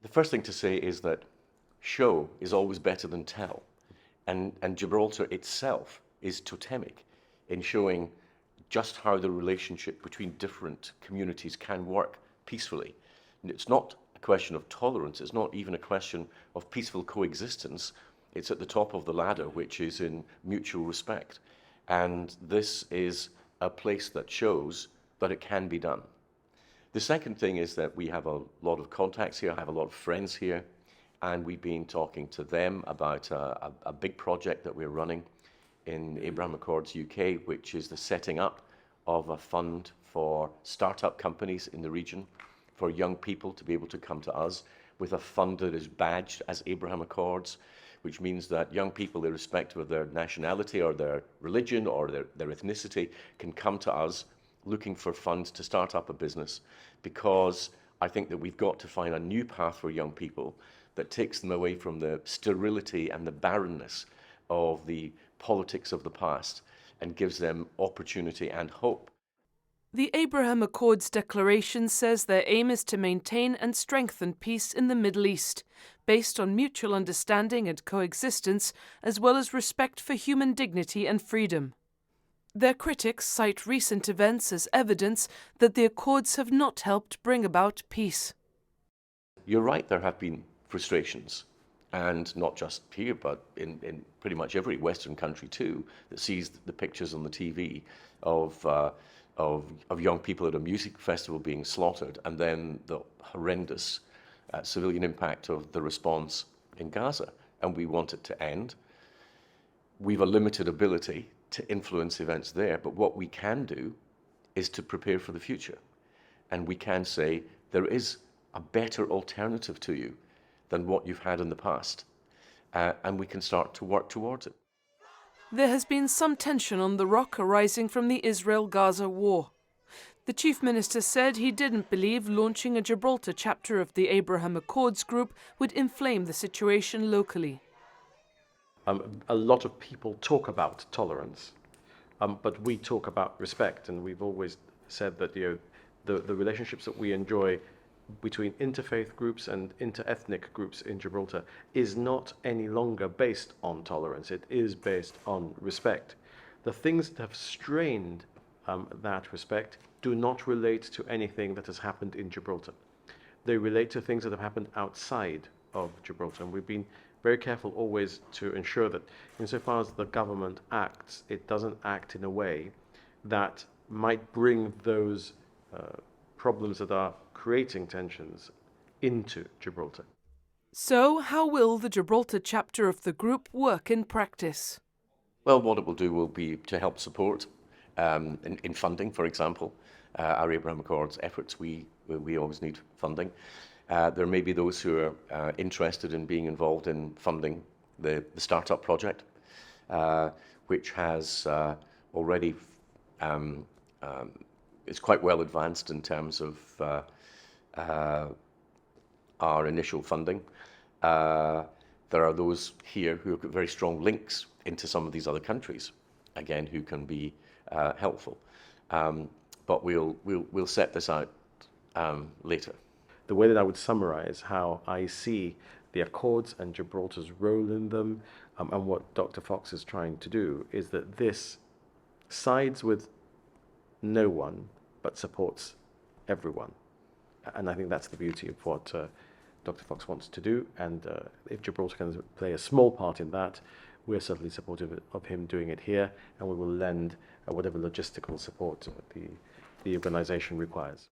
The first thing to say is that show is always better than tell. And Gibraltar itself is totemic in showing just how the relationship between different communities can work peacefully. And it's not a question of tolerance, it's not even a question of peaceful coexistence. It's at the top of the ladder, which is in mutual respect. And this is a place that shows that it can be done. The second thing is that we have a lot of contacts here, I have a lot of friends here, and we've been talking to them about a big project that we're running in Abraham Accords UK, which is the setting up of a fund for startup companies in the region, for young people to be able to come to us with a fund that is badged as Abraham Accords, which means that young people, irrespective of their nationality or their religion or their ethnicity, can come to us looking for funds to start up a business, because I think that we've got to find a new path for young people that takes them away from the sterility and the barrenness of the politics of the past and gives them opportunity and hope. The Abraham Accords Declaration says their aim is to maintain and strengthen peace in the Middle East, based on mutual understanding and coexistence, as well as respect for human dignity and freedom. Their critics cite recent events as evidence that the Accords have not helped bring about peace. You're right, there have been frustrations, and not just here, but in pretty much every Western country too, that sees the pictures on the TV of young people at a music festival being slaughtered, and then the horrendous civilian impact of the response in Gaza. And we want it to end. We've a limited ability to influence events there, but what we can do is to prepare for the future. And we can say there is a better alternative to you than what you've had in the past, and we can start to work towards it. There has been some tension on the rock arising from the Israel-Gaza war. The Chief Minister said he didn't believe launching a Gibraltar chapter of the Abraham Accords group would inflame the situation locally. A lot of people talk about tolerance, but we talk about respect, and we've always said that the relationships that we enjoy between interfaith groups and inter-ethnic groups in Gibraltar is not any longer based on tolerance. It is based on respect. The things that have strained that respect do not relate to anything that has happened in Gibraltar. They relate to things that have happened outside of Gibraltar, and we've been very careful always to ensure that insofar as the government acts, it doesn't act in a way that might bring those problems that are creating tensions into Gibraltar. So, how will the Gibraltar chapter of the group work in practice? Well, what it will do will be to help support in funding, for example, our Abraham Accords efforts. We always need funding. There may be those who are interested in being involved in funding the startup project, which has already is quite well advanced in terms of our initial funding. There are those here who have got very strong links into some of these other countries, again, who can be helpful. But we'll set this out later. The way that I would summarize how I see the Accords and Gibraltar's role in them, and what Dr. Fox is trying to do, is that this sides with no one but supports everyone. And I think that's the beauty of what Dr. Fox wants to do. And if Gibraltar can play a small part in that, we're certainly supportive of him doing it here, and we will lend whatever logistical support the organization requires.